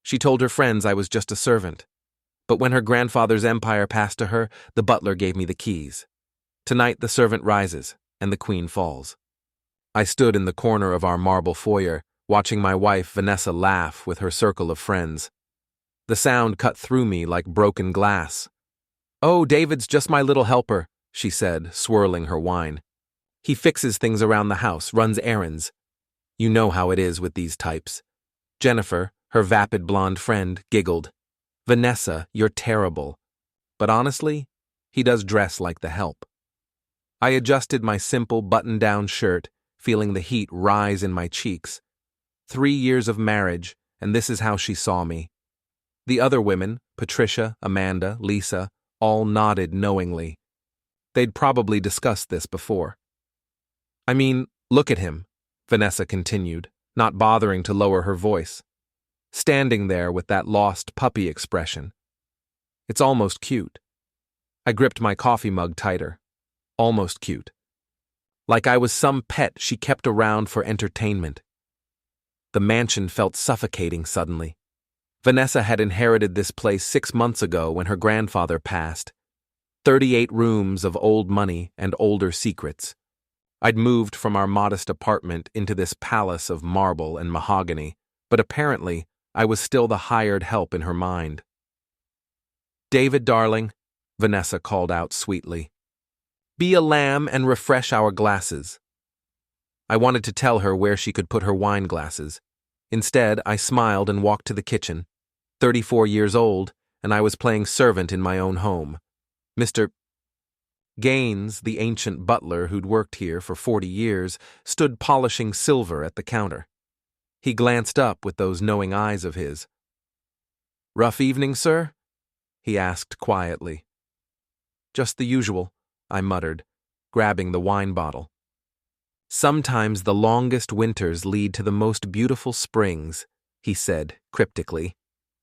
She told her friends I was just a servant. But when her grandfather's empire passed to her, the butler gave me the keys. Tonight the servant rises, and the queen falls. I stood in the corner of our marble foyer, watching my wife Vanessa laugh with her circle of friends. The sound cut through me like broken glass. "Oh, David's just my little helper," she said, swirling her wine. "He fixes things around the house, runs errands. You know how it is with these types." Jennifer, her vapid blonde friend, giggled. "Vanessa, you're terrible." But honestly, he does dress like the help. I adjusted my simple button-down shirt, feeling the heat rise in my cheeks. 3 years of marriage, and this is how she saw me. The other women, Patricia, Amanda, Lisa, all nodded knowingly. They'd probably discussed this before. "I mean, look at him," Vanessa continued, not bothering to lower her voice. "Standing there with that lost puppy expression. It's almost cute." I gripped my coffee mug tighter. Almost cute. Like I was some pet she kept around for entertainment. The mansion felt suffocating suddenly. Vanessa had inherited this place 6 months ago when her grandfather passed. 38 rooms of old money and older secrets. I'd moved from our modest apartment into this palace of marble and mahogany, but apparently I was still the hired help in her mind. "David, darling," Vanessa called out sweetly. "Be a lamb and refresh our glasses." I wanted to tell her where she could put her wine glasses. Instead, I smiled and walked to the kitchen. 34 years old, and I was playing servant in my own home. Mr. Gaines, the ancient butler who'd worked here for 40 years, stood polishing silver at the counter. He glanced up with those knowing eyes of his. "Rough evening, sir?" he asked quietly. "Just the usual," I muttered, grabbing the wine bottle. "Sometimes the longest winters lead to the most beautiful springs," he said cryptically.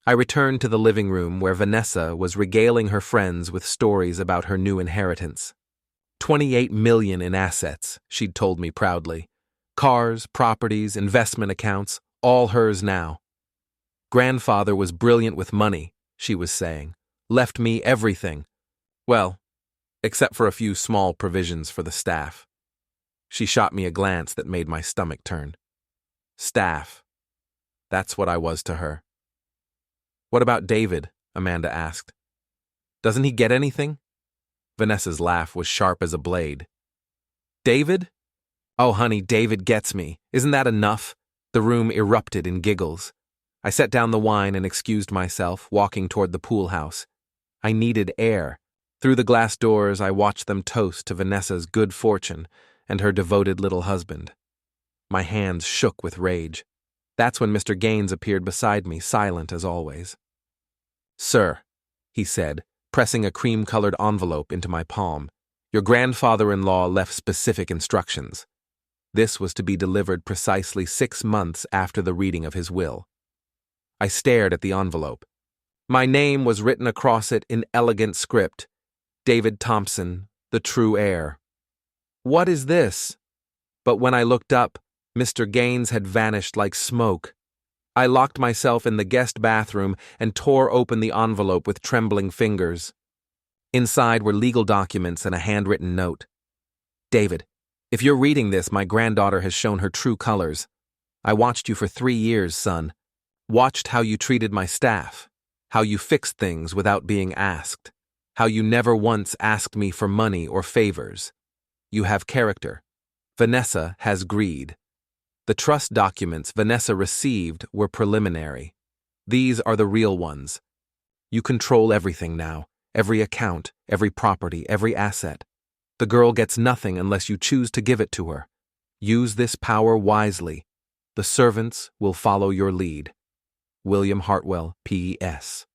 I returned to the living room where Vanessa was regaling her friends with stories about her new inheritance. 28 million in assets, she'd told me proudly. Cars, properties, investment accounts, all hers now. Grandfather was brilliant with money, she was saying. Left me everything. Well, except for a few small provisions for the staff. She shot me a glance that made my stomach turn. Staff. That's what I was to her. "What about David?" Amanda asked. "Doesn't he get anything?" Vanessa's laugh was sharp as a blade. "David? Oh, honey, David gets me. Isn't that enough?" The room erupted in giggles. I set down the wine and excused myself, walking toward the pool house. I needed air. Through the glass doors, I watched them toast to Vanessa's good fortune and her devoted little husband. My hands shook with rage. That's when Mr. Gaines appeared beside me, silent as always. "Sir," he said, pressing a cream-colored envelope into my palm, "your grandfather-in-law left specific instructions. This was to be delivered precisely 6 months after the reading of his will." I stared at the envelope. My name was written across it in elegant script. David Thompson, the true heir. What is this? But when I looked up, Mr. Gaines had vanished like smoke. I locked myself in the guest bathroom and tore open the envelope with trembling fingers. Inside were legal documents and a handwritten note. "David, if you're reading this, my granddaughter has shown her true colors. I watched you for 3 years, son. Watched how you treated my staff, how you fixed things without being asked, how you never once asked me for money or favors. You have character. Vanessa has greed. The trust documents Vanessa received were preliminary. These are the real ones. You control everything now, every account, every property, every asset. The girl gets nothing unless you choose to give it to her. Use this power wisely. The servants will follow your lead. William Hartwell, P.S.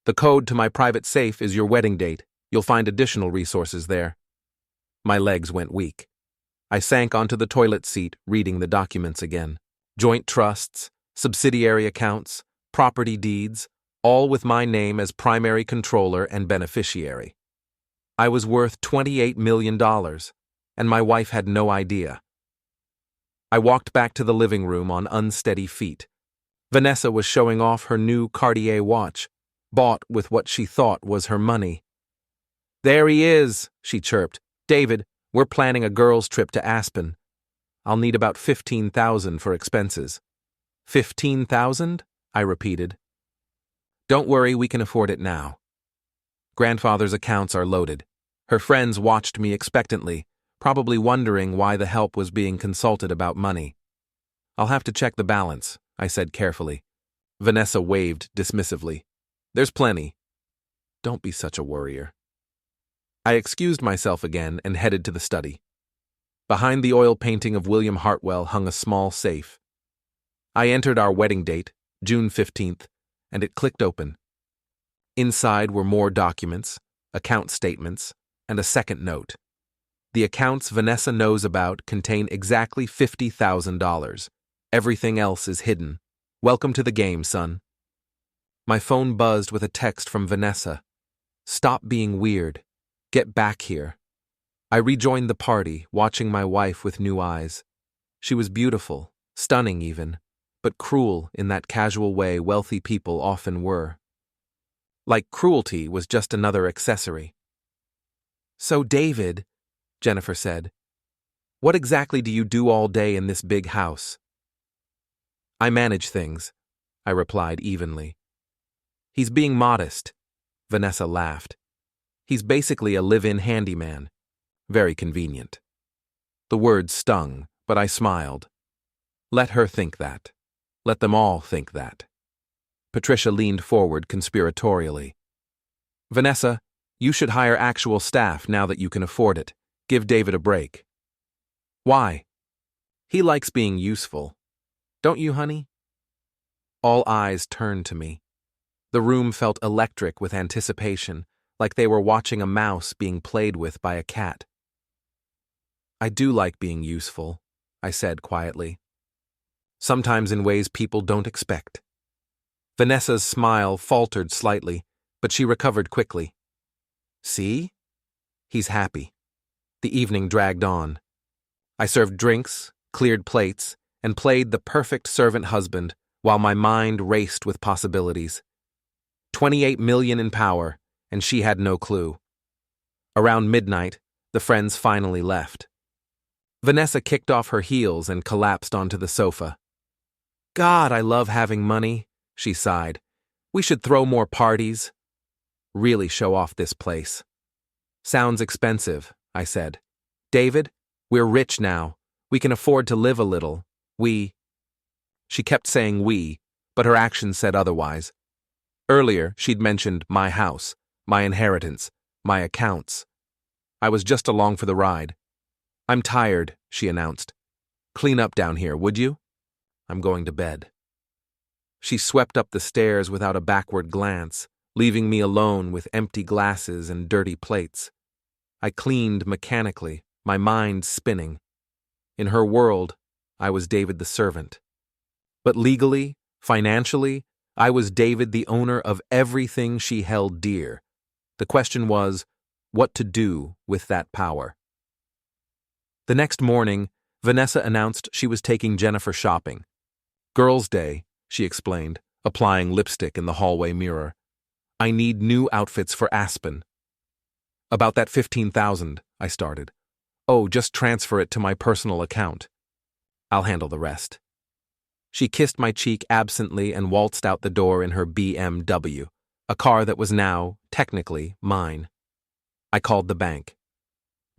The code to my private safe is your wedding date. You'll find additional resources there. My legs went weak. I sank onto the toilet seat, reading the documents again. Joint trusts, subsidiary accounts, property deeds, all with my name as primary controller and beneficiary. I was worth $28 million, and my wife had no idea. I walked back to the living room on unsteady feet. Vanessa was showing off her new Cartier watch, bought with what she thought was her money. "There he is," she chirped. "David, we're planning a girls' trip to Aspen. I'll need about 15,000 for expenses." 15,000? I repeated. "Don't worry, we can afford it now." Grandfather's accounts are loaded. Her friends watched me expectantly, probably wondering why the help was being consulted about money. "I'll have to check the balance," I said carefully. Vanessa waved dismissively. "There's plenty." "Don't be such a worrier." I excused myself again and headed to the study. Behind the oil painting of William Hartwell hung a small safe. I entered our wedding date, June 15th, and it clicked open. Inside were more documents, account statements, and a second note. The accounts Vanessa knows about contain exactly $50,000. Everything else is hidden. Welcome to the game, son. My phone buzzed with a text from Vanessa. "Stop being weird. Get back here." I rejoined the party, watching my wife with new eyes. She was beautiful, stunning even, but cruel in that casual way wealthy people often were. Like cruelty was just another accessory. "So, David," Jennifer said, "what exactly do you do all day in this big house?" "I manage things," I replied evenly. "He's being modest," Vanessa laughed. "He's basically a live-in handyman. Very convenient." The words stung, but I smiled. Let her think that. Let them all think that. Patricia leaned forward conspiratorially. "Vanessa, you should hire actual staff now that you can afford it. Give David a break." "Why?" "He likes being useful. Don't you, honey?" All eyes turned to me. The room felt electric with anticipation, like they were watching a mouse being played with by a cat. "I do like being useful," I said quietly. "Sometimes in ways people don't expect." Vanessa's smile faltered slightly, but she recovered quickly. "See? He's happy." The evening dragged on. I served drinks, cleared plates, and played the perfect servant husband while my mind raced with possibilities. 28 million in power, and she had no clue. Around midnight, the friends finally left. Vanessa kicked off her heels and collapsed onto the sofa. "God, I love having money," she sighed. "We should throw more parties. Really show off this place." "Sounds expensive," I said. "David, we're rich now. We can afford to live a little. She kept saying we, but her actions said otherwise. Earlier, she'd mentioned my house, my inheritance, my accounts. I was just along for the ride. "I'm tired," she announced. "Clean up down here, would you? I'm going to bed." She swept up the stairs without a backward glance, leaving me alone with empty glasses and dirty plates. I cleaned mechanically, my mind spinning. In her world, I was David the servant. But legally, financially, I was David the owner of everything she held dear. The question was, what to do with that power? The next morning, Vanessa announced she was taking Jennifer shopping. "Girls' Day," she explained, applying lipstick in the hallway mirror. "I need new outfits for Aspen." "About that 15,000, I started. "Oh, just transfer it to my personal account. I'll handle the rest." She kissed my cheek absently and waltzed out the door in her BMW, a car that was now, technically, mine. I called the bank.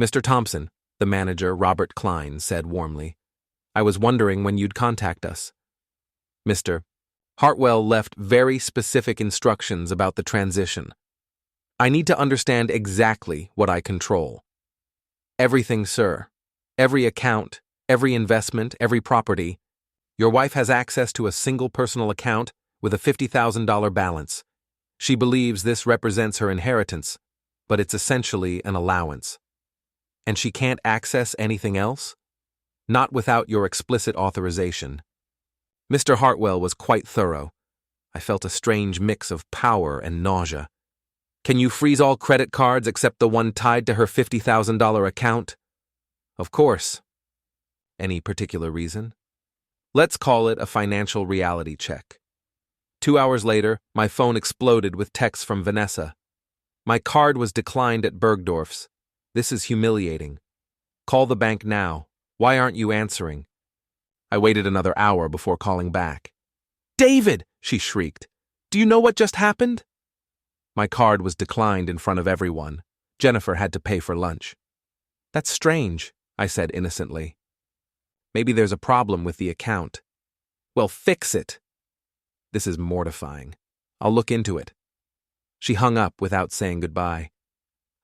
"Mr. Thompson," the manager, Robert Klein, said warmly. "I was wondering when you'd contact us." "Mr. Hartwell left very specific instructions about the transition. I need to understand exactly what I control." "Everything, sir. Every account, every investment, every property. Your wife has access to a single personal account with a $50,000 balance. She believes this represents her inheritance, but it's essentially an allowance. And she can't access anything else? Not without your explicit authorization." Mr. Hartwell was quite thorough. I felt a strange mix of power and nausea. "Can you freeze all credit cards except the one tied to her $50,000 account?" "Of course." "Any particular reason?" Let's call it a financial reality check. 2 hours later, my phone exploded with texts from Vanessa. My card was declined at Bergdorf's. This is humiliating. Call the bank now. Why aren't you answering? I waited another hour before calling back. David, she shrieked. Do you know what just happened? My card was declined in front of everyone. Jennifer had to pay for lunch. That's strange, I said innocently. Maybe there's a problem with the account. Well, fix it. This is mortifying. I'll look into it. She hung up without saying goodbye.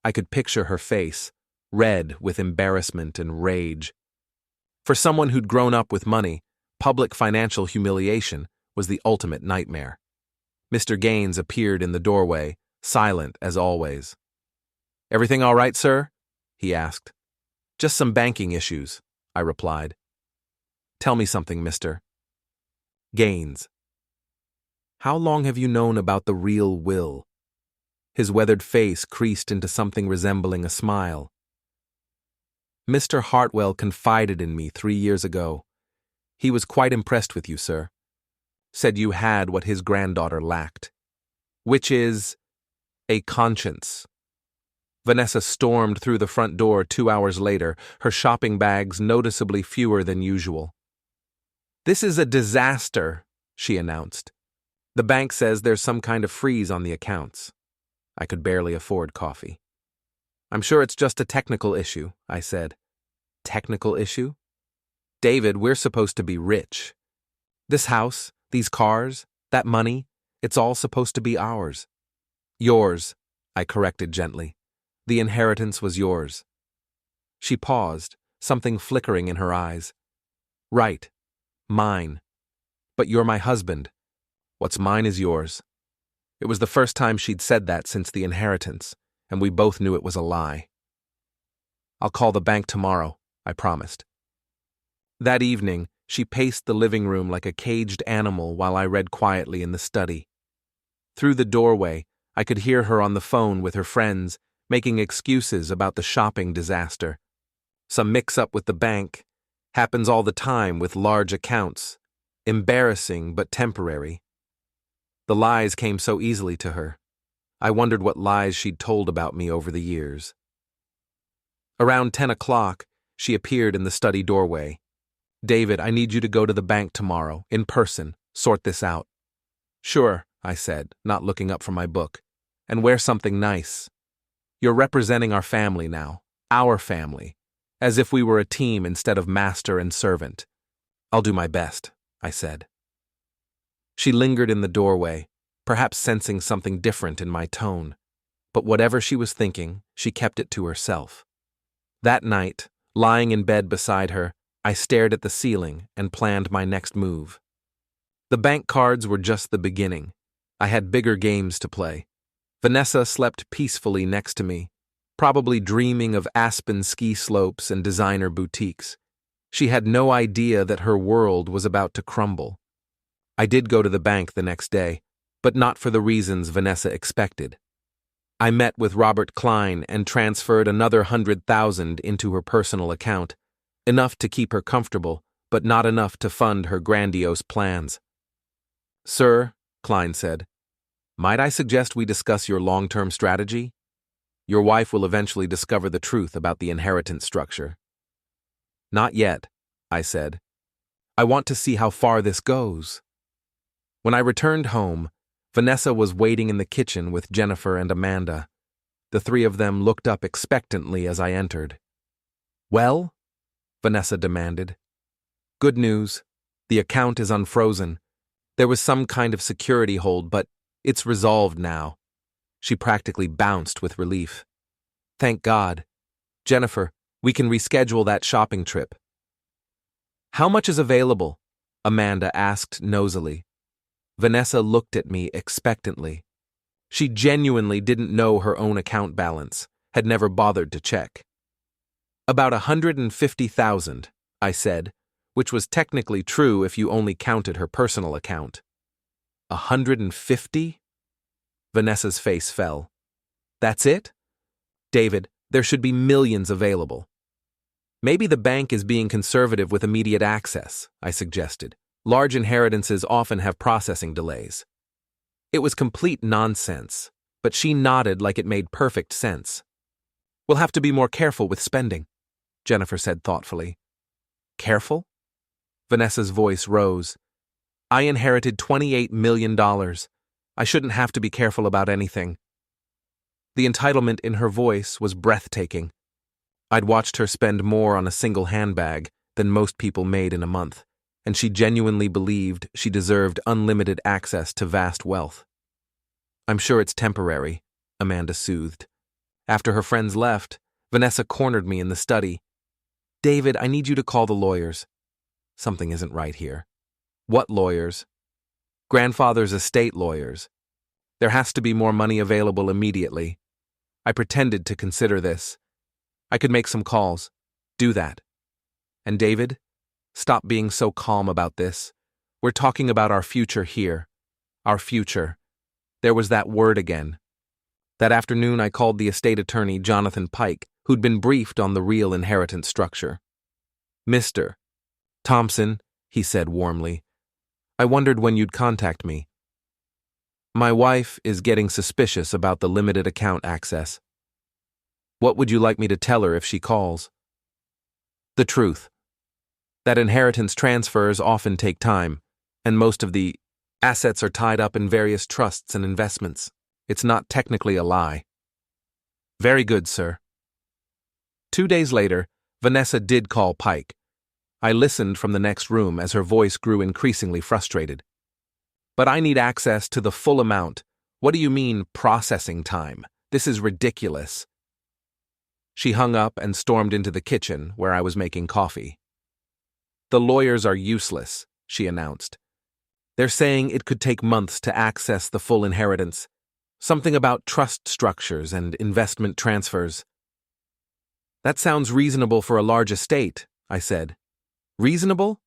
I could picture her face, red with embarrassment and rage. For someone who'd grown up with money, public financial humiliation was the ultimate nightmare. Mr. Gaines appeared in the doorway, silent as always. Everything all right, sir? He asked. Just some banking issues, I replied. Tell me something, Mr. Gaines. How long have you known about the real Will? His weathered face creased into something resembling a smile. Mr. Hartwell confided in me 3 years ago. He was quite impressed with you, sir. Said you had what his granddaughter lacked, which is a conscience. Vanessa stormed through the front door 2 hours later, her shopping bags noticeably fewer than usual. This is a disaster, she announced. The bank says there's some kind of freeze on the accounts. I could barely afford coffee. I'm sure it's just a technical issue, I said. Technical issue? David, we're supposed to be rich. This house, these cars, that money, it's all supposed to be ours. Yours, I corrected gently. The inheritance was yours. She paused, something flickering in her eyes. Right. Mine. But you're my husband. What's mine is yours. It was the first time she'd said that since the inheritance, and we both knew it was a lie. I'll call the bank tomorrow, I promised. That evening, she paced the living room like a caged animal while I read quietly in the study. Through the doorway, I could hear her on the phone with her friends, making excuses about the shopping disaster. Some mix-up with the bank. Happens all the time with large accounts. Embarrassing but temporary. The lies came so easily to her. I wondered what lies she'd told about me over the years. Around 10 o'clock, she appeared in the study doorway. David, I need you to go to the bank tomorrow, in person, sort this out. Sure, I said, not looking up from my book. And wear something nice. You're representing our family now, our family, as if we were a team instead of master and servant. I'll do my best, I said. She lingered in the doorway, perhaps sensing something different in my tone. But whatever she was thinking, she kept it to herself. That night, lying in bed beside her, I stared at the ceiling and planned my next move. The bank cards were just the beginning. I had bigger games to play. Vanessa slept peacefully next to me, probably dreaming of Aspen ski slopes and designer boutiques. She had no idea that her world was about to crumble. I did go to the bank the next day, but not for the reasons Vanessa expected. I met with Robert Klein and transferred another 100,000 into her personal account, enough to keep her comfortable, but not enough to fund her grandiose plans. Sir, Klein said, might I suggest we discuss your long-term strategy? Your wife will eventually discover the truth about the inheritance structure. Not yet, I said. I want to see how far this goes. When I returned home, Vanessa was waiting in the kitchen with Jennifer and Amanda. The three of them looked up expectantly as I entered. Well? Vanessa demanded. Good news. The account is unfrozen. There was some kind of security hold, but it's resolved now. She practically bounced with relief. Thank God. Jennifer, we can reschedule that shopping trip. How much is available? Amanda asked nosily. Vanessa looked at me expectantly. She genuinely didn't know her own account balance, had never bothered to check. About 150,000, I said, which was technically true if you only counted her personal account. 150? Vanessa's face fell. That's it? David, there should be millions available. Maybe the bank is being conservative with immediate access, I suggested. Large inheritances often have processing delays. It was complete nonsense, but she nodded like it made perfect sense. We'll have to be more careful with spending, Jennifer said thoughtfully. Careful? Vanessa's voice rose. I inherited $28 million. I shouldn't have to be careful about anything. The entitlement in her voice was breathtaking. I'd watched her spend more on a single handbag than most people made in a month, and she genuinely believed she deserved unlimited access to vast wealth. I'm sure it's temporary, Amanda soothed. After her friends left, Vanessa cornered me in the study. David, I need you to call the lawyers. Something isn't right here. What lawyers? Grandfather's estate lawyers. There has to be more money available immediately. I pretended to consider this. I could make some calls. Do that. And David, stop being so calm about this. We're talking about our future here. Our future. There was that word again. That afternoon I called the estate attorney, Jonathan Pike, who'd been briefed on the real inheritance structure. Mr. Thompson, he said warmly, I wondered when you'd contact me. My wife is getting suspicious about the limited account access. What would you like me to tell her if she calls? The truth. That inheritance transfers often take time, and most of the assets are tied up in various trusts and investments. It's not technically a lie. Very good, sir. 2 days later, Vanessa did call Pike. I listened from the next room as her voice grew increasingly frustrated. But I need access to the full amount. What do you mean, processing time? This is ridiculous. She hung up and stormed into the kitchen where I was making coffee. The lawyers are useless, she announced. They're saying it could take months to access the full inheritance. Something about trust structures and investment transfers. That sounds reasonable for a large estate, I said. Reasonable?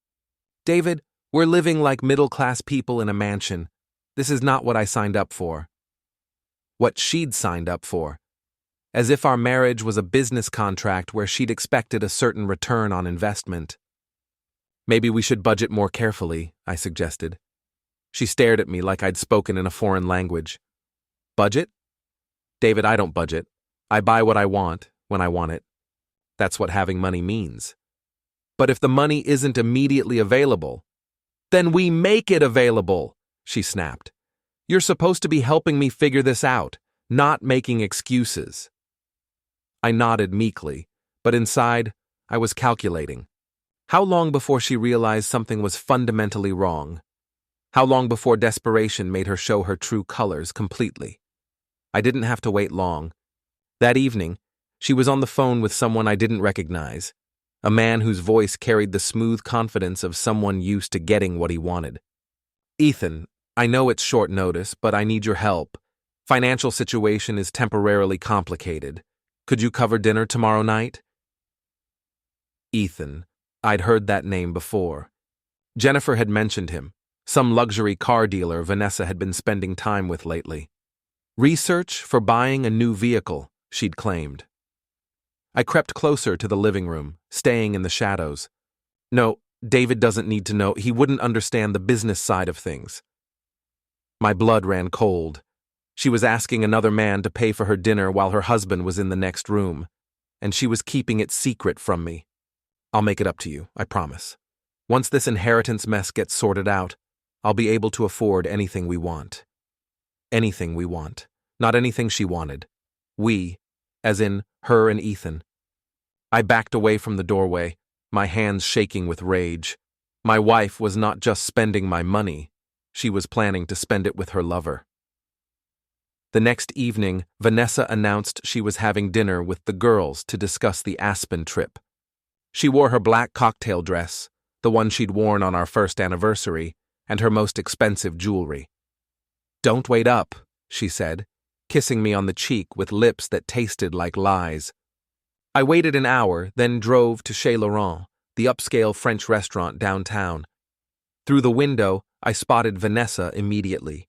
David, we're living like middle-class people in a mansion. This is not what I signed up for. What she'd signed up for. As if our marriage was a business contract where she'd expected a certain return on investment. Maybe we should budget more carefully, I suggested. She stared at me like I'd spoken in a foreign language. Budget? David, I don't budget. I buy what I want, when I want it. That's what having money means. But if the money isn't immediately available, then we make it available, she snapped. You're supposed to be helping me figure this out, not making excuses. I nodded meekly, but inside, I was calculating. How long before she realized something was fundamentally wrong? How long before desperation made her show her true colors completely? I didn't have to wait long. That evening, she was on the phone with someone I didn't recognize, a man whose voice carried the smooth confidence of someone used to getting what he wanted. Ethan, I know it's short notice, but I need your help. Financial situation is temporarily complicated. Could you cover dinner tomorrow night? Ethan. I'd heard that name before. Jennifer had mentioned him, some luxury car dealer Vanessa had been spending time with lately. Research for buying a new vehicle, she'd claimed. I crept closer to the living room, staying in the shadows. No, David doesn't need to know. He wouldn't understand the business side of things. My blood ran cold. She was asking another man to pay for her dinner while her husband was in the next room, and she was keeping it secret from me. I'll make it up to you, I promise. Once this inheritance mess gets sorted out, I'll be able to afford anything we want. Anything we want. Not anything she wanted. We, as in her and Ethan. I backed away from the doorway, my hands shaking with rage. My wife was not just spending my money, she was planning to spend it with her lover. The next evening, Vanessa announced she was having dinner with the girls to discuss the Aspen trip. She wore her black cocktail dress, the one she'd worn on our first anniversary, and her most expensive jewelry. Don't wait up, she said, kissing me on the cheek with lips that tasted like lies. I waited an hour, then drove to Chez Laurent, the upscale French restaurant downtown. Through the window, I spotted Vanessa immediately.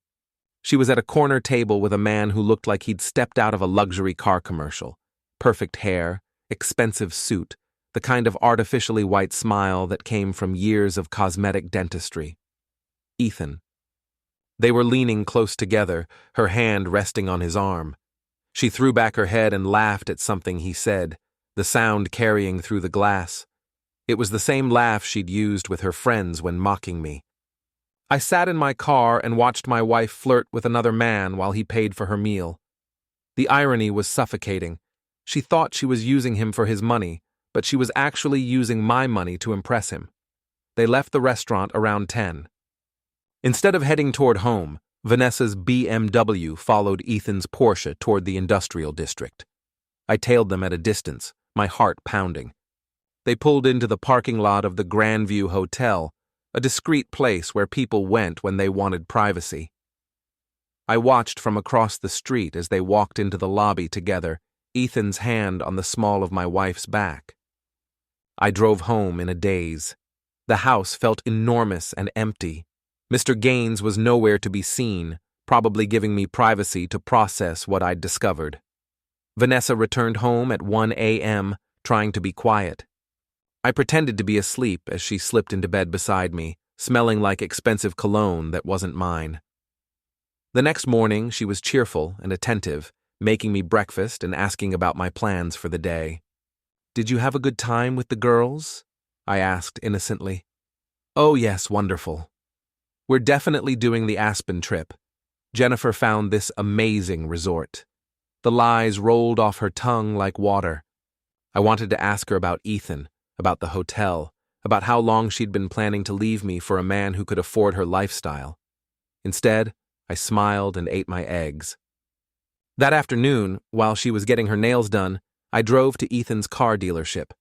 She was at a corner table with a man who looked like he'd stepped out of a luxury car commercial. Perfect hair, expensive suit, the kind of artificially white smile that came from years of cosmetic dentistry. Ethan. They were leaning close together, her hand resting on his arm. She threw back her head and laughed at something he said, the sound carrying through the glass. It was the same laugh she'd used with her friends when mocking me. I sat in my car and watched my wife flirt with another man while he paid for her meal. The irony was suffocating. She thought she was using him for his money, but she was actually using my money to impress him. They left the restaurant around 10. Instead of heading toward home, Vanessa's BMW followed Ethan's Porsche toward the industrial district. I tailed them at a distance, my heart pounding. They pulled into the parking lot of the Grandview Hotel, a discreet place where people went when they wanted privacy. I watched from across the street as they walked into the lobby together, Ethan's hand on the small of my wife's back. I drove home in a daze. The house felt enormous and empty. Mr. Gaines was nowhere to be seen, probably giving me privacy to process what I'd discovered. Vanessa returned home at 1 a.m., trying to be quiet. I pretended to be asleep as she slipped into bed beside me, smelling like expensive cologne that wasn't mine. The next morning, she was cheerful and attentive, making me breakfast and asking about my plans for the day. "Did you have a good time with the girls?" I asked innocently. "Oh yes, wonderful. We're definitely doing the Aspen trip. Jennifer found this amazing resort." The lies rolled off her tongue like water. I wanted to ask her about Ethan, about the hotel, about how long she'd been planning to leave me for a man who could afford her lifestyle. Instead, I smiled and ate my eggs. That afternoon, while she was getting her nails done, I drove to Ethan's car dealership.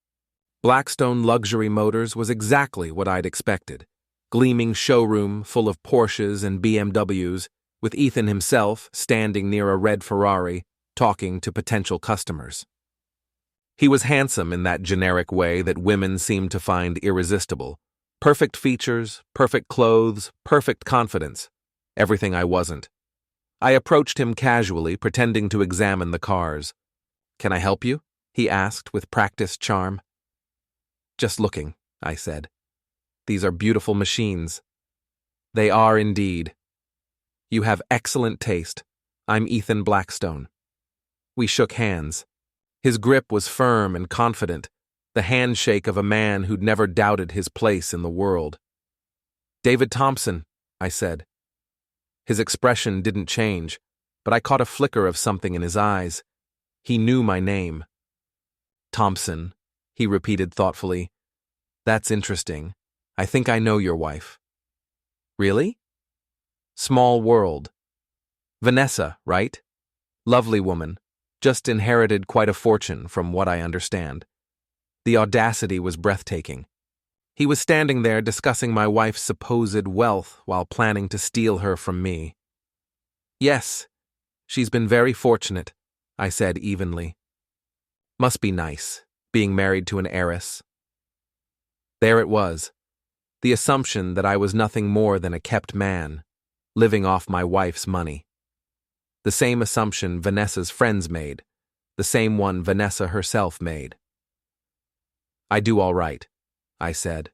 Blackstone Luxury Motors was exactly what I'd expected. Gleaming showroom full of Porsches and BMWs, with Ethan himself standing near a red Ferrari, talking to potential customers. He was handsome in that generic way that women seem to find irresistible. Perfect features, perfect clothes, perfect confidence. Everything I wasn't. I approached him casually, pretending to examine the cars. "Can I help you?" he asked with practiced charm. "Just looking," I said. "These are beautiful machines." "They are indeed." "You have excellent taste. I'm Ethan Blackstone." We shook hands. His grip was firm and confident, the handshake of a man who'd never doubted his place in the world. "David Thompson," I said. His expression didn't change, but I caught a flicker of something in his eyes. He knew my name. "Thompson," he repeated thoughtfully. "That's interesting. I think I know your wife." "Really?" "Small world. Vanessa, right? Lovely woman. Just inherited quite a fortune, from what I understand." The audacity was breathtaking. He was standing there discussing my wife's supposed wealth while planning to steal her from me. "Yes, she's been very fortunate," I said evenly. "Must be nice, being married to an heiress." There it was, the assumption that I was nothing more than a kept man, living off my wife's money. The same assumption Vanessa's friends made, the same one Vanessa herself made. "I do all right," I said.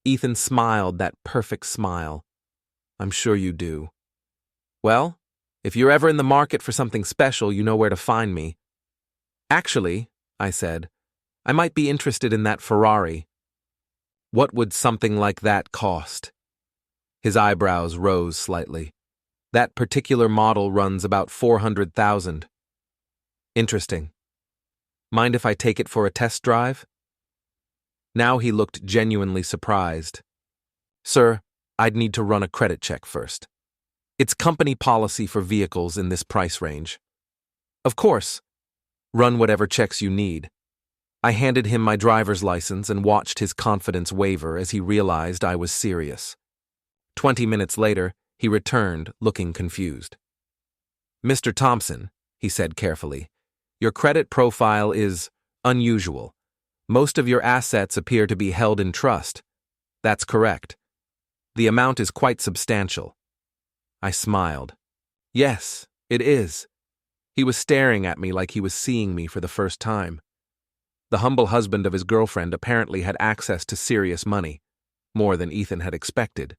Ethan smiled that perfect smile. "I'm sure you do. Well, if you're ever in the market for something special, you know where to find me." "Actually," I said, "I might be interested in that Ferrari." "What would something like that cost?" His eyebrows rose slightly. "That particular model runs about $400,000. "Interesting. Mind if I take it for a test drive?" Now he looked genuinely surprised. "Sir, I'd need to run a credit check first. It's company policy for vehicles in this price range." "Of course. Run whatever checks you need." I handed him my driver's license and watched his confidence waver as he realized I was serious. 20 minutes later, he returned, looking confused. "Mr. Thompson," he said carefully, "your credit profile is unusual. Most of your assets appear to be held in trust." "That's correct. The amount is quite substantial." I smiled. "Yes, it is." He was staring at me like he was seeing me for the first time. The humble husband of his girlfriend apparently had access to serious money, more than Ethan had expected.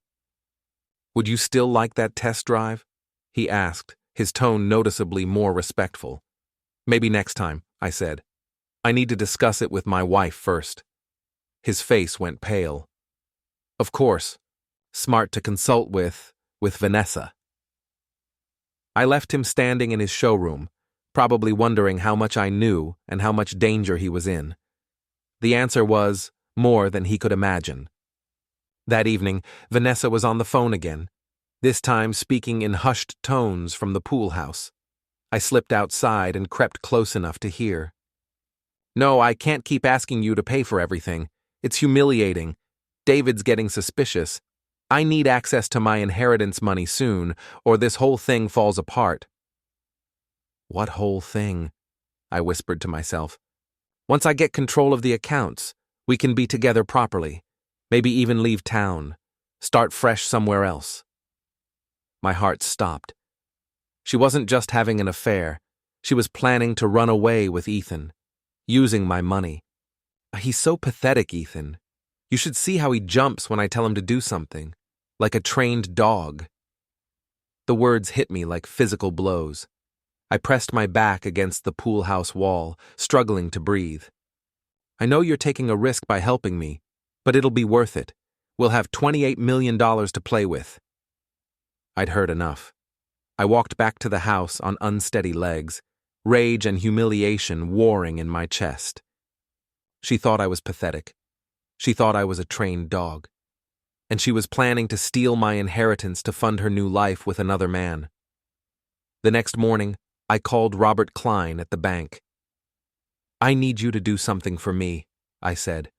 Would you still like that test drive? He asked, his tone noticeably more respectful. Maybe next time, I said. I need to discuss it with my wife first. His face went pale. Of course. Smart to consult with Vanessa. I left him standing in his showroom, probably wondering how much I knew and how much danger he was in. The answer was more than he could imagine. That evening, Vanessa was on the phone again, this time speaking in hushed tones from the pool house. I slipped outside and crept close enough to hear. No, I can't keep asking you to pay for everything. It's humiliating. David's getting suspicious. I need access to my inheritance money soon, or this whole thing falls apart. What whole thing? I whispered to myself. Once I get control of the accounts, we can be together properly. Maybe even leave town. Start fresh somewhere else. My heart stopped. She wasn't just having an affair. She was planning to run away with Ethan, using my money. He's so pathetic, Ethan. You should see how he jumps when I tell him to do something, like a trained dog. The words hit me like physical blows. I pressed my back against the pool house wall, struggling to breathe. I know you're taking a risk by helping me, but it'll be worth it. We'll have $28 million to play with. I'd heard enough. I walked back to the house on unsteady legs, rage and humiliation warring in my chest. She thought I was pathetic. She thought I was a trained dog. And she was planning to steal my inheritance to fund her new life with another man. The next morning, I called Robert Klein at the bank. I need you to do something for me, I said.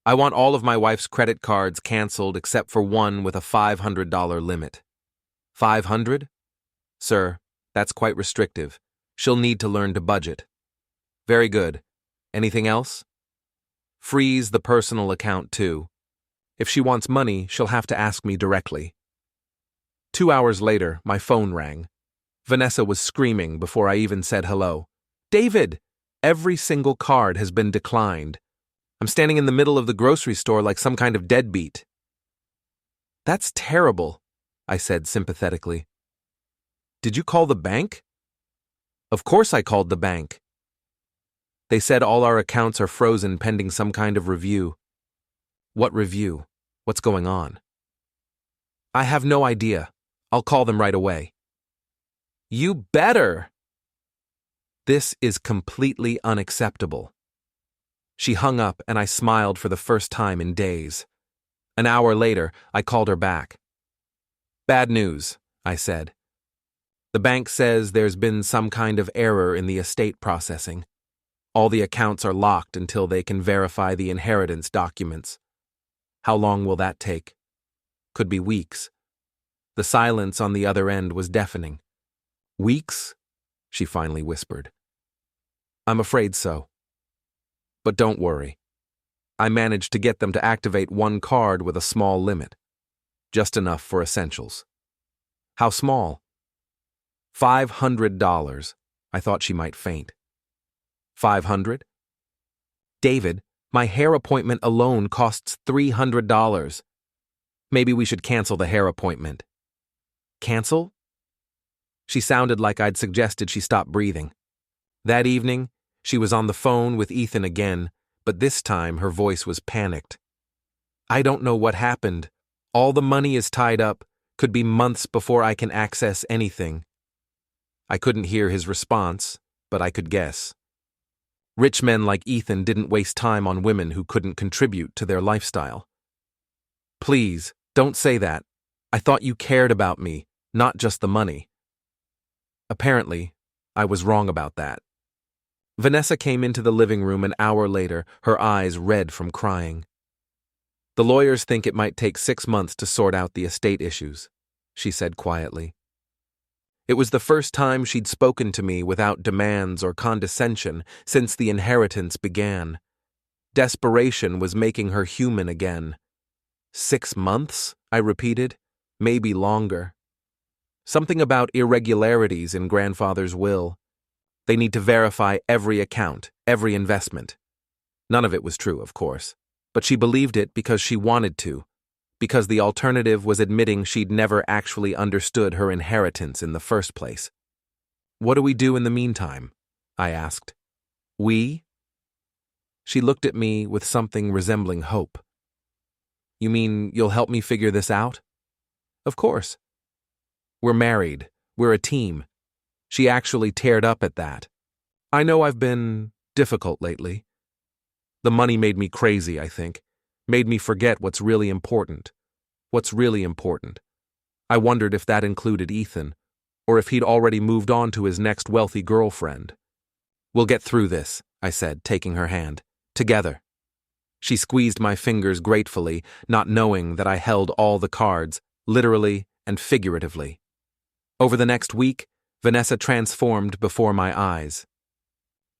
I want all of my wife's credit cards canceled except for one with a $500 limit. 500? Sir, that's quite restrictive. She'll need to learn to budget. Very good. Anything else? Freeze the personal account too. If she wants money, she'll have to ask me directly. 2 hours later, my phone rang. Vanessa was screaming before I even said hello. David! Every single card has been declined. I'm standing in the middle of the grocery store like some kind of deadbeat. That's terrible, I said sympathetically. Did you call the bank? Of course I called the bank. They said all our accounts are frozen pending some kind of review. What review? What's going on? I have no idea. I'll call them right away. You better! This is completely unacceptable. She hung up and I smiled for the first time in days. An hour later, I called her back. Bad news, I said. The bank says there's been some kind of error in the estate processing. All the accounts are locked until they can verify the inheritance documents. How long will that take? Could be weeks. The silence on the other end was deafening. Weeks? She finally whispered. I'm afraid so. But don't worry. I managed to get them to activate one card with a small limit. Just enough for essentials. How small? $500. I thought she might faint. 500? David, my hair appointment alone costs $300. Maybe we should cancel the hair appointment. Cancel? She sounded like I'd suggested she stop breathing. That evening, she was on the phone with Ethan again, but this time her voice was panicked. I don't know what happened. All the money is tied up. Could be months before I can access anything. I couldn't hear his response, but I could guess. Rich men like Ethan didn't waste time on women who couldn't contribute to their lifestyle. Please, don't say that. I thought you cared about me, not just the money. Apparently, I was wrong about that. Vanessa came into the living room an hour later, her eyes red from crying. The lawyers think it might take 6 months to sort out the estate issues, she said quietly. It was the first time she'd spoken to me without demands or condescension since the inheritance began. Desperation was making her human again. 6 months? I repeated. Maybe longer. Something about irregularities in grandfather's will. They need to verify every account, every investment. None of it was true, of course, but she believed it because she wanted to, because the alternative was admitting she'd never actually understood her inheritance in the first place. "What do we do in the meantime?" I asked. "We?" She looked at me with something resembling hope. "You mean you'll help me figure this out?" "Of course. We're married. We're a team." She actually teared up at that. "I know I've been difficult lately. The money made me crazy, I think. Made me forget what's really important. What's really important. I wondered if that included Ethan, or if he'd already moved on to his next wealthy girlfriend." "We'll get through this," I said, taking her hand. "Together." She squeezed my fingers gratefully, not knowing that I held all the cards, literally and figuratively. Over the next week, Vanessa transformed before my eyes.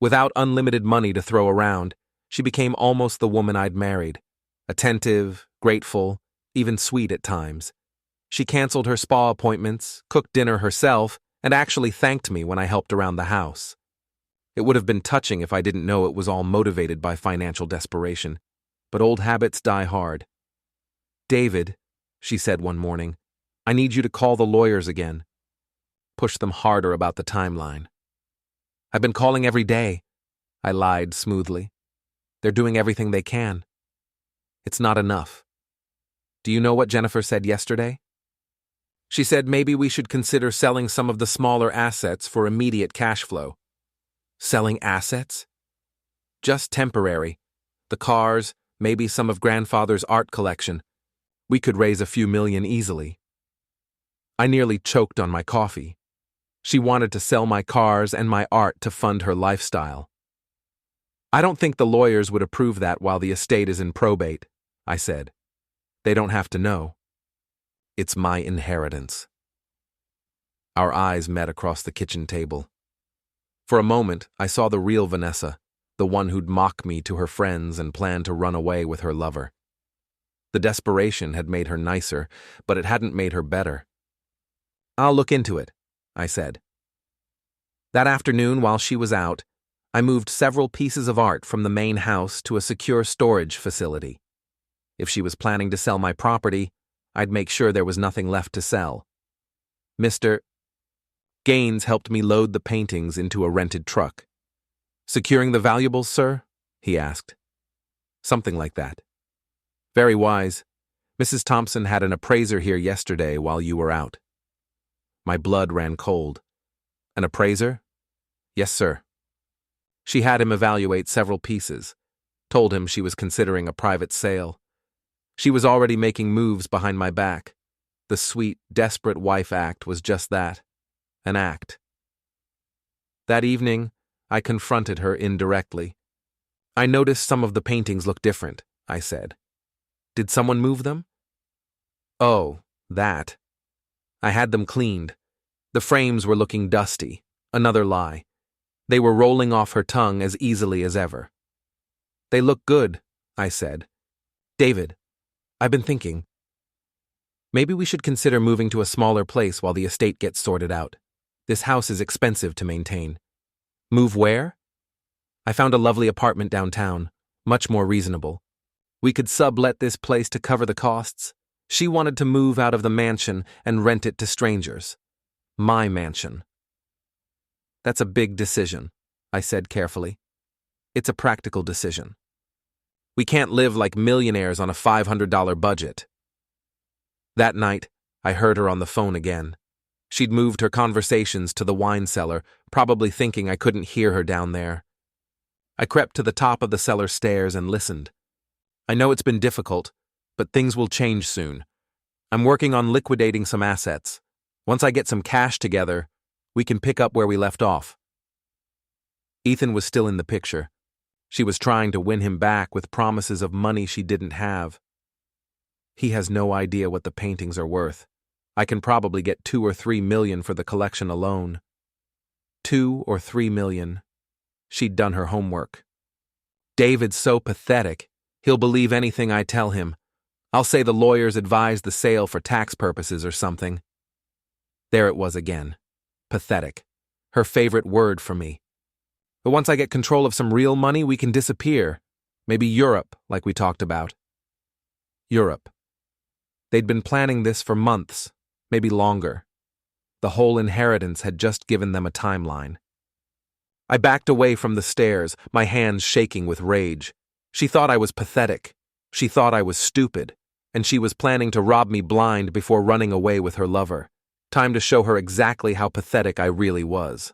Without unlimited money to throw around, she became almost the woman I'd married. Attentive, grateful, even sweet at times. She canceled her spa appointments, cooked dinner herself, and actually thanked me when I helped around the house. It would have been touching if I didn't know it was all motivated by financial desperation, but old habits die hard. "David," she said one morning, "I need you to call the lawyers again. Push them harder about the timeline." "I've been calling every day," I lied smoothly. "They're doing everything they can." "It's not enough." "Do you know what Jennifer said yesterday?" "She said maybe we should consider selling some of the smaller assets for immediate cash flow." "Selling assets?" "Just temporary. The cars, maybe some of grandfather's art collection. We could raise a few million easily." I nearly choked on my coffee. She wanted to sell my cars and my art to fund her lifestyle. "I don't think the lawyers would approve that while the estate is in probate," I said. "They don't have to know. It's my inheritance." Our eyes met across the kitchen table. For a moment, I saw the real Vanessa, the one who'd mock me to her friends and plan to run away with her lover. The desperation had made her nicer, but it hadn't made her better. "I'll look into it," I said. That afternoon, while she was out, I moved several pieces of art from the main house to a secure storage facility. If she was planning to sell my property, I'd make sure there was nothing left to sell. Mr. Gaines helped me load the paintings into a rented truck. "Securing the valuables, sir?" he asked. "Something like that." "Very wise. Mrs. Thompson had an appraiser here yesterday while you were out." My blood ran cold. "An appraiser?" "Yes, sir." She had him evaluate several pieces, told him she was considering a private sale. She was already making moves behind my back. The sweet, desperate wife act was just that, an act. That evening, I confronted her indirectly. "I noticed some of the paintings look different," I said. "Did someone move them?" "Oh, that. I had them cleaned. The frames were looking dusty. Another lie. They were rolling off her tongue as easily as ever." "They look good," I said. "David, I've been thinking. Maybe we should consider moving to a smaller place while the estate gets sorted out. This house is expensive to maintain." "Move where?" "I found a lovely apartment downtown, much more reasonable. We could sublet this place to cover the costs." She wanted to move out of the mansion and rent it to strangers. My mansion. "That's a big decision," I said carefully. "It's a practical decision. We can't live like millionaires on a $500 budget." That night, I heard her on the phone again. She'd moved her conversations to the wine cellar, probably thinking I couldn't hear her down there. I crept to the top of the cellar stairs and listened. "I know it's been difficult, but things will change soon. I'm working on liquidating some assets. Once I get some cash together, we can pick up where we left off." Ethan was still in the picture. She was trying to win him back with promises of money she didn't have. "He has no idea what the paintings are worth. I can probably get 2 or 3 million for the collection alone." 2 or 3 million. She'd done her homework. "David's so pathetic. He'll believe anything I tell him. I'll say the lawyers advised the sale for tax purposes or something." There it was again. Pathetic. Her favorite word for me. "But once I get control of some real money, we can disappear. Maybe Europe, like we talked about." Europe. They'd been planning this for months, maybe longer. The whole inheritance had just given them a timeline. I backed away from the stairs, my hands shaking with rage. She thought I was pathetic. She thought I was stupid. And she was planning to rob me blind before running away with her lover. Time to show her exactly how pathetic I really was.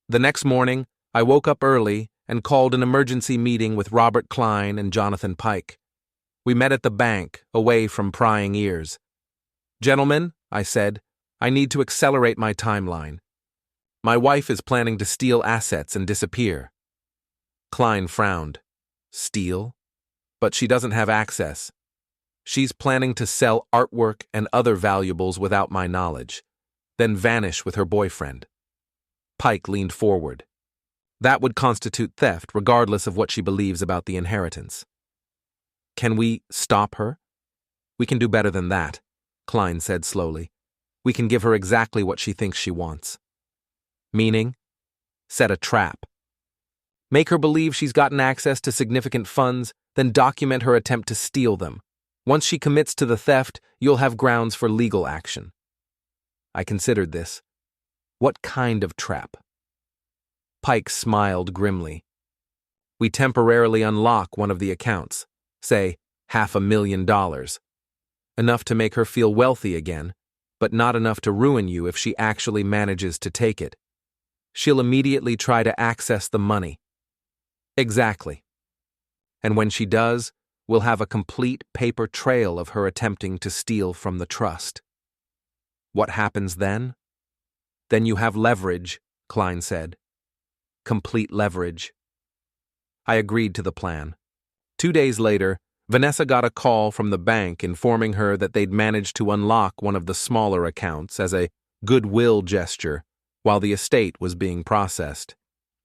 The next morning, I woke up early and called an emergency meeting with Robert Klein and Jonathan Pike. We met at the bank, away from prying ears. "Gentlemen," I said, "I need to accelerate my timeline. My wife is planning to steal assets and disappear." Klein frowned. "Steal? But she doesn't have access. She's planning to sell artwork and other valuables without my knowledge, then vanish with her boyfriend." Pike leaned forward. "That would constitute theft, regardless of what she believes about the inheritance." "Can we stop her?" "We can do better than that," Klein said slowly. "We can give her exactly what she thinks she wants." "Meaning?" "Set a trap. Make her believe she's gotten access to significant funds, then document her attempt to steal them. Once she commits to the theft, you'll have grounds for legal action." I considered this. What kind of trap? Pike smiled grimly. "We temporarily unlock one of the accounts, say $500,000. Enough to make her feel wealthy again, but not enough to ruin you if she actually manages to take it. She'll immediately try to access the money." "Exactly. And when she does, we'll have a complete paper trail of her attempting to steal from the trust." "What happens then?" "Then you have leverage," Klein said. "Complete leverage." I agreed to the plan. 2 days later, Vanessa got a call from the bank informing her that they'd managed to unlock one of the smaller accounts as a goodwill gesture while the estate was being processed.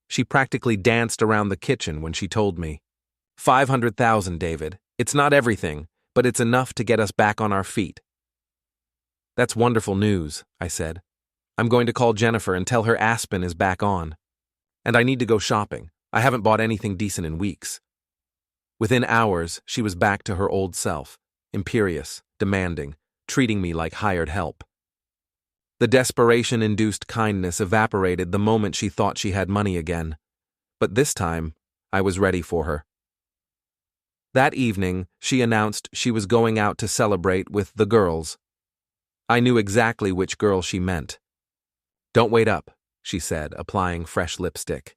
She practically danced around the kitchen when she told me. $500,000, David. It's not everything, but it's enough to get us back on our feet." "That's wonderful news," I said. "I'm going to call Jennifer and tell her Aspen is back on. And I need to go shopping. I haven't bought anything decent in weeks." Within hours, she was back to her old self, imperious, demanding, treating me like hired help. The desperation-induced kindness evaporated the moment she thought she had money again. But this time, I was ready for her. That evening, she announced she was going out to celebrate with the girls. I knew exactly which girl she meant. "Don't wait up," she said, applying fresh lipstick.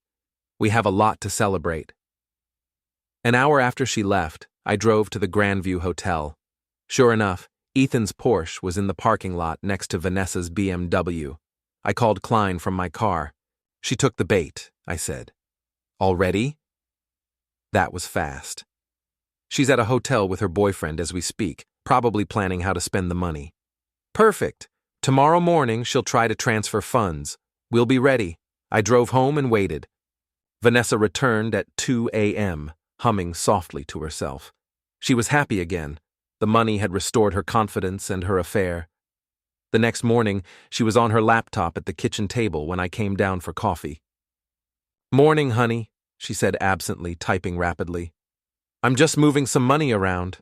"We have a lot to celebrate." An hour after she left, I drove to the Grandview Hotel. Sure enough, Ethan's Porsche was in the parking lot next to Vanessa's BMW. I called Klein from my car. "She took the bait," I said. "Already?" That was fast. "She's at a hotel with her boyfriend as we speak, probably planning how to spend the money." "Perfect. Tomorrow morning she'll try to transfer funds. We'll be ready." I drove home and waited. Vanessa returned at 2 a.m., humming softly to herself. She was happy again. The money had restored her confidence and her affair. The next morning, she was on her laptop at the kitchen table when I came down for coffee. "Morning, honey," she said absently, typing rapidly. "I'm just moving some money around.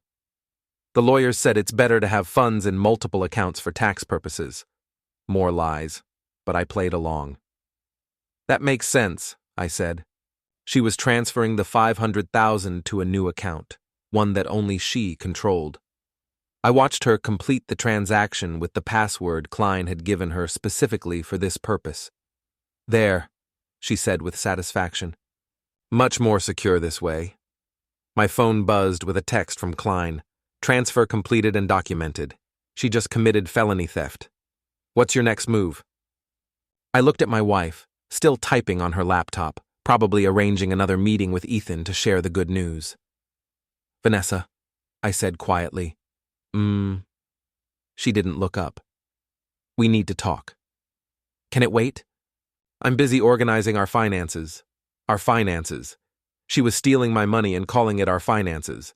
The lawyers said it's better to have funds in multiple accounts for tax purposes." More lies, but I played along. "That makes sense," I said. She was transferring the $500,000 to a new account, one that only she controlled. I watched her complete the transaction with the password Klein had given her specifically for this purpose. "There," she said with satisfaction. "Much more secure this way." My phone buzzed with a text from Klein. "Transfer completed and documented. She just committed felony theft. What's your next move?" I looked at my wife, still typing on her laptop, probably arranging another meeting with Ethan to share the good news. "Vanessa," I said quietly. She didn't look up. "We need to talk." "Can it wait?" "I'm busy organizing our finances." "Our finances." She was stealing my money and calling it our finances.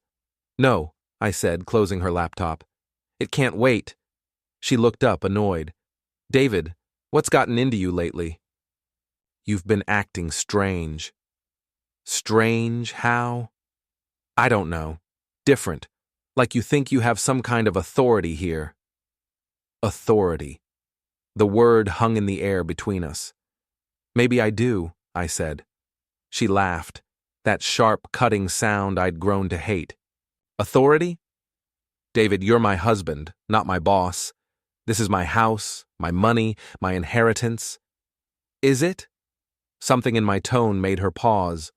"No," I said, closing her laptop. "It can't wait." She looked up, annoyed. "David, what's gotten into you lately?" "You've been acting strange." "Strange? How?" "I don't know. Different. Like you think you have some kind of authority here. Authority. The word hung in the air between us. Maybe I do, I said. She laughed, that sharp, cutting sound I'd grown to hate. Authority? David, you're my husband, not my boss. This is my house, my money, my inheritance. Is it? Something in my tone made her pause.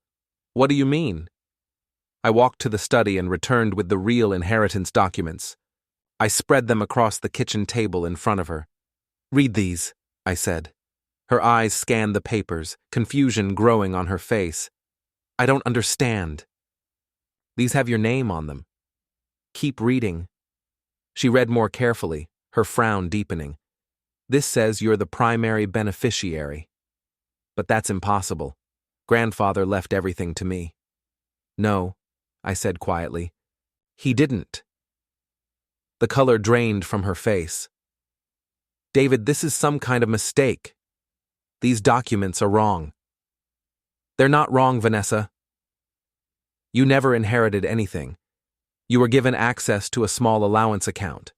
What do you mean? I walked to the study and returned with the real inheritance documents. I spread them across the kitchen table in front of her. Read these, I said. Her eyes scanned the papers, confusion growing on her face. I don't understand. These have your name on them. Keep reading. She read more carefully, her frown deepening. This says you're the primary beneficiary. But that's impossible. Grandfather left everything to me. No, I said quietly. He didn't. The color drained from her face. David, this is some kind of mistake. These documents are wrong. They're not wrong, Vanessa. You never inherited anything. You were given access to a small allowance account.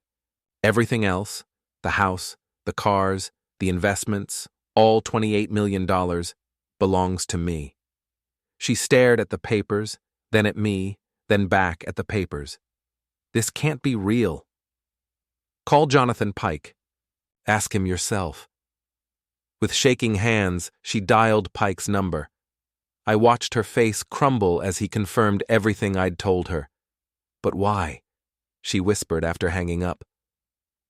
Everything else, the house, the cars, the investments, all $28 million, belongs to me. She stared at the papers, then at me, then back at the papers. This can't be real. Call Jonathan Pike. Ask him yourself. With shaking hands, she dialed Pike's number. I watched her face crumble as he confirmed everything I'd told her. But why? She whispered after hanging up.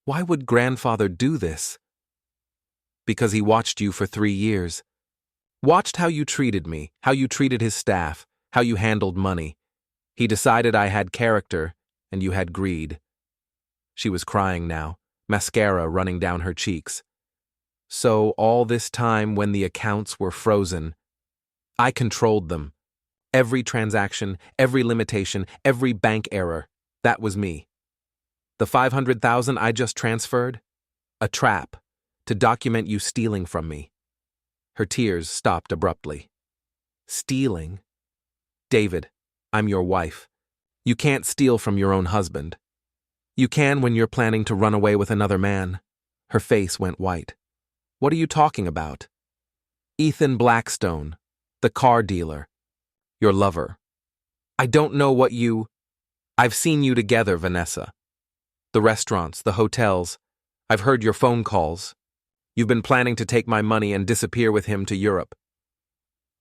Why would grandfather do this? Because he watched you for 3 years. Watched how you treated me, how you treated his staff, how you handled money. He decided I had character, and you had greed. She was crying now, mascara running down her cheeks. So all this time when the accounts were frozen, I controlled them. Every transaction, every limitation, every bank error, that was me. The $500,000 I just transferred? A trap, to document you stealing from me. Her tears stopped abruptly. Stealing? David, I'm your wife. You can't steal from your own husband. You can when you're planning to run away with another man. Her face went white. What are you talking about? Ethan Blackstone, the car dealer. Your lover. I don't know what you... I've seen you together, Vanessa. The restaurants, the hotels. I've heard your phone calls. You've been planning to take my money and disappear with him to Europe.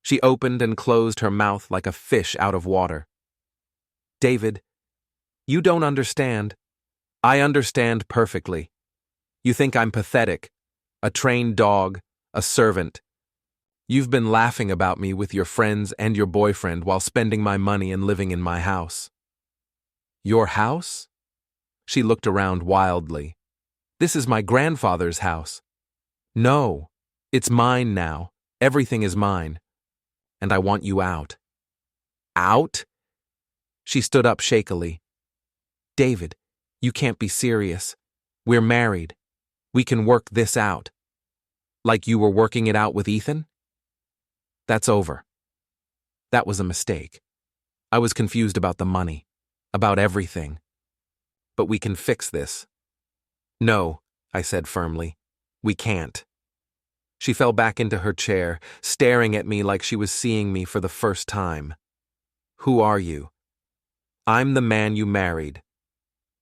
She opened and closed her mouth like a fish out of water. David, you don't understand. I understand perfectly. You think I'm pathetic, a trained dog, a servant. You've been laughing about me with your friends and your boyfriend while spending my money and living in my house. Your house? She looked around wildly. This is my grandfather's house. No, it's mine now. Everything is mine. And I want you out. Out? She stood up shakily. David, you can't be serious. We're married. We can work this out. Like you were working it out with Ethan? That's over. That was a mistake. I was confused about the money, about everything. But we can fix this. No, I said firmly. We can't. She fell back into her chair, staring at me like she was seeing me for the first time. Who are you? I'm the man you married.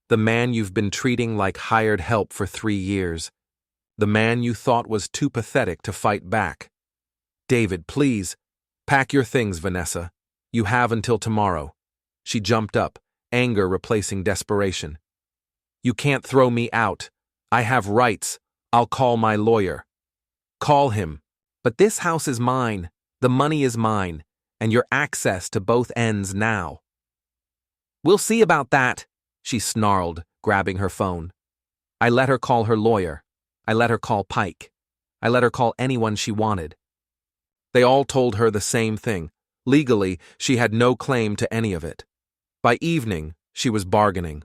The man you've been treating like hired help for 3 years. The man you thought was too pathetic to fight back. David, please, pack your things, Vanessa. You have until tomorrow. She jumped up, anger replacing desperation. You can't throw me out. I have rights. I'll call my lawyer. Call him. But this house is mine. The money is mine. And your access to both ends now. We'll see about that, she snarled, grabbing her phone. I let her call her lawyer. I let her call Pike. I let her call anyone she wanted. They all told her the same thing. Legally, she had no claim to any of it. By evening, she was bargaining.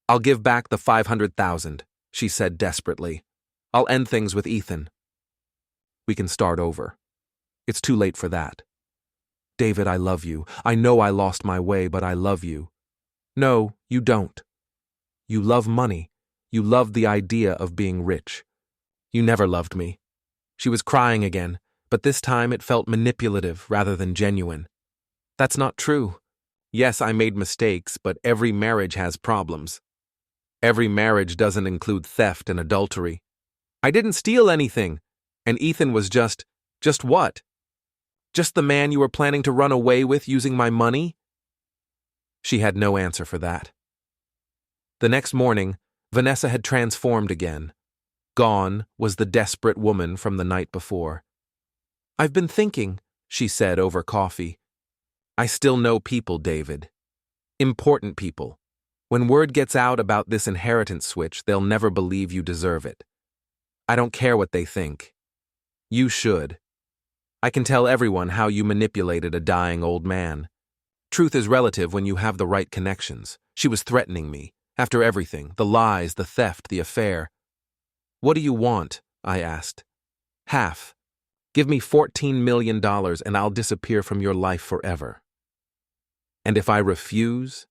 I'll give back the $500,000, she said desperately. I'll end things with Ethan. We can start over. It's too late for that. David, I love you. I know I lost my way, but I love you. No, you don't. You love money. You love the idea of being rich. You never loved me. She was crying again, but this time it felt manipulative rather than genuine. That's not true. Yes, I made mistakes, but every marriage has problems. Every marriage doesn't include theft and adultery. I didn't steal anything, and Ethan was just what? Just the man you were planning to run away with using my money? She had no answer for that. The next morning, Vanessa had transformed again. Gone was the desperate woman from the night before. I've been thinking, she said over coffee. I still know people, David. Important people. When word gets out about this inheritance switch, they'll never believe you deserve it. I don't care what they think. You should. I can tell everyone how you manipulated a dying old man. Truth is relative when you have the right connections. She was threatening me. After everything, the lies, the theft, the affair. What do you want? I asked. Half. Give me $14 million and I'll disappear from your life forever. And if I refuse,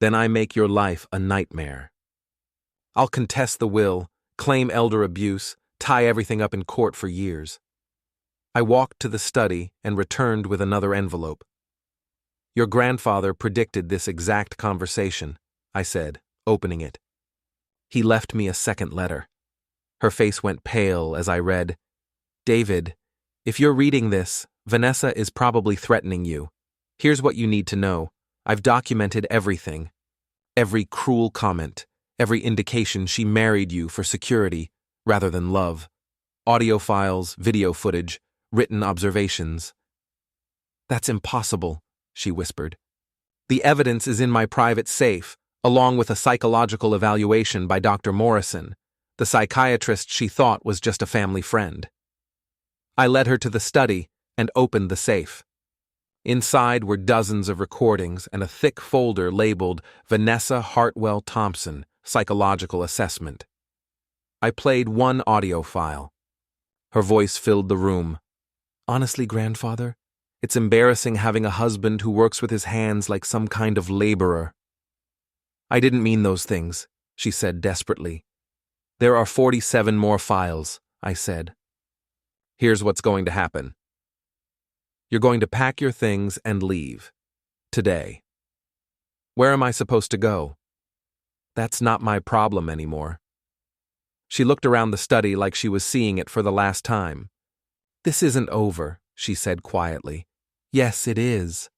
then I make your life a nightmare. I'll contest the will, claim elder abuse, tie everything up in court for years. I walked to the study and returned with another envelope. Your grandfather predicted this exact conversation, I said, opening it. He left me a second letter. Her face went pale as I read, David, if you're reading this, Vanessa is probably threatening you. Here's what you need to know. I've documented everything. Every cruel comment, every indication she married you for security rather than love. Audio files, video footage, written observations. That's impossible, she whispered. The evidence is in my private safe, along with a psychological evaluation by Dr. Morrison, the psychiatrist she thought was just a family friend. I led her to the study and opened the safe. Inside were dozens of recordings and a thick folder labeled Vanessa Hartwell Thompson, Psychological Assessment. I played one audio file. Her voice filled the room. Honestly, grandfather, it's embarrassing having a husband who works with his hands like some kind of laborer. I didn't mean those things, she said desperately. There are 47 more files, I said. Here's what's going to happen. You're going to pack your things and leave. Today. Where am I supposed to go? That's not my problem anymore. She looked around the study like she was seeing it for the last time. This isn't over, she said quietly. Yes, it is.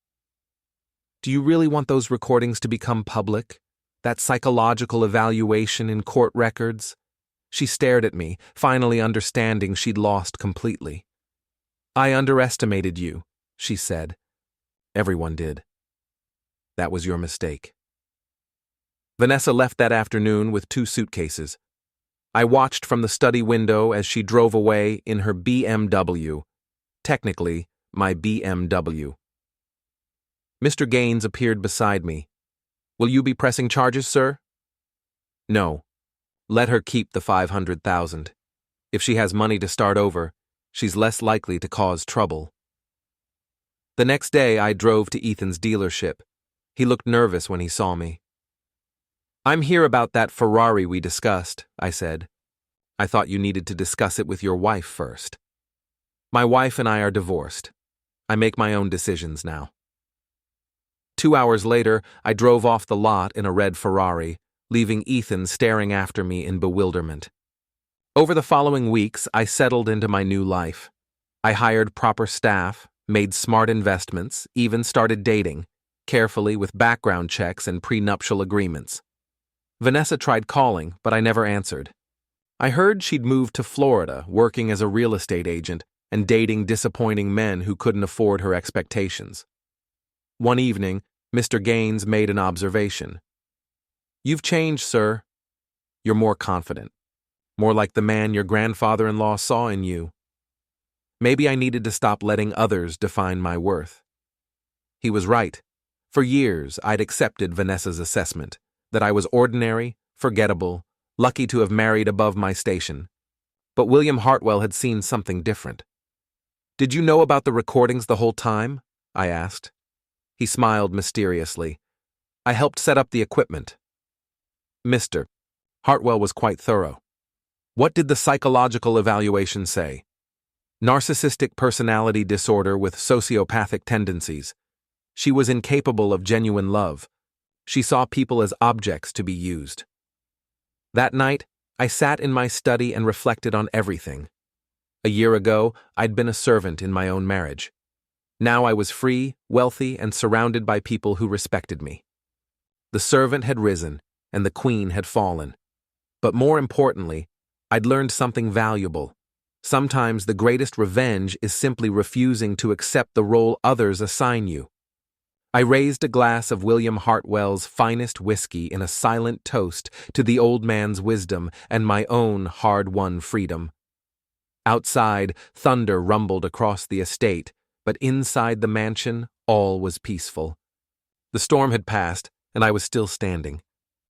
Do you really want those recordings to become public? That psychological evaluation in court records? She stared at me, finally understanding she'd lost completely. I underestimated you, she said. Everyone did. That was your mistake. Vanessa left that afternoon with 2 suitcases. I watched from the study window as she drove away in her BMW. Technically, my BMW. Mr. Gaines appeared beside me. Will you be pressing charges, sir? No. Let her keep the $500,000. If she has money to start over, she's less likely to cause trouble. The next day, I drove to Ethan's dealership. He looked nervous when he saw me. I'm here about that Ferrari we discussed, I said. I thought you needed to discuss it with your wife first. My wife and I are divorced. I make my own decisions now. 2 hours later, I drove off the lot in a red Ferrari, leaving Ethan staring after me in bewilderment. Over the following weeks, I settled into my new life. I hired proper staff, made smart investments, even started dating, carefully with background checks and prenuptial agreements. Vanessa tried calling, but I never answered. I heard she'd moved to Florida, working as a real estate agent and dating disappointing men who couldn't afford her expectations. One evening, Mr. Gaines made an observation. You've changed, sir. You're more confident. More like the man your grandfather-in-law saw in you. Maybe I needed to stop letting others define my worth. He was right. For years, I'd accepted Vanessa's assessment, that I was ordinary, forgettable, lucky to have married above my station. But William Hartwell had seen something different. Did you know about the recordings the whole time? I asked. He smiled mysteriously. I helped set up the equipment. Mr. Hartwell was quite thorough. What did the psychological evaluation say? Narcissistic personality disorder with sociopathic tendencies. She was incapable of genuine love. She saw people as objects to be used. That night, I sat in my study and reflected on everything. A year ago, I'd been a servant in my own marriage. Now I was free, wealthy, and surrounded by people who respected me. The servant had risen, and the queen had fallen. But more importantly, I'd learned something valuable. Sometimes the greatest revenge is simply refusing to accept the role others assign you. I raised a glass of William Hartwell's finest whiskey in a silent toast to the old man's wisdom and my own hard-won freedom. Outside, thunder rumbled across the estate, but inside the mansion, all was peaceful. The storm had passed, and I was still standing.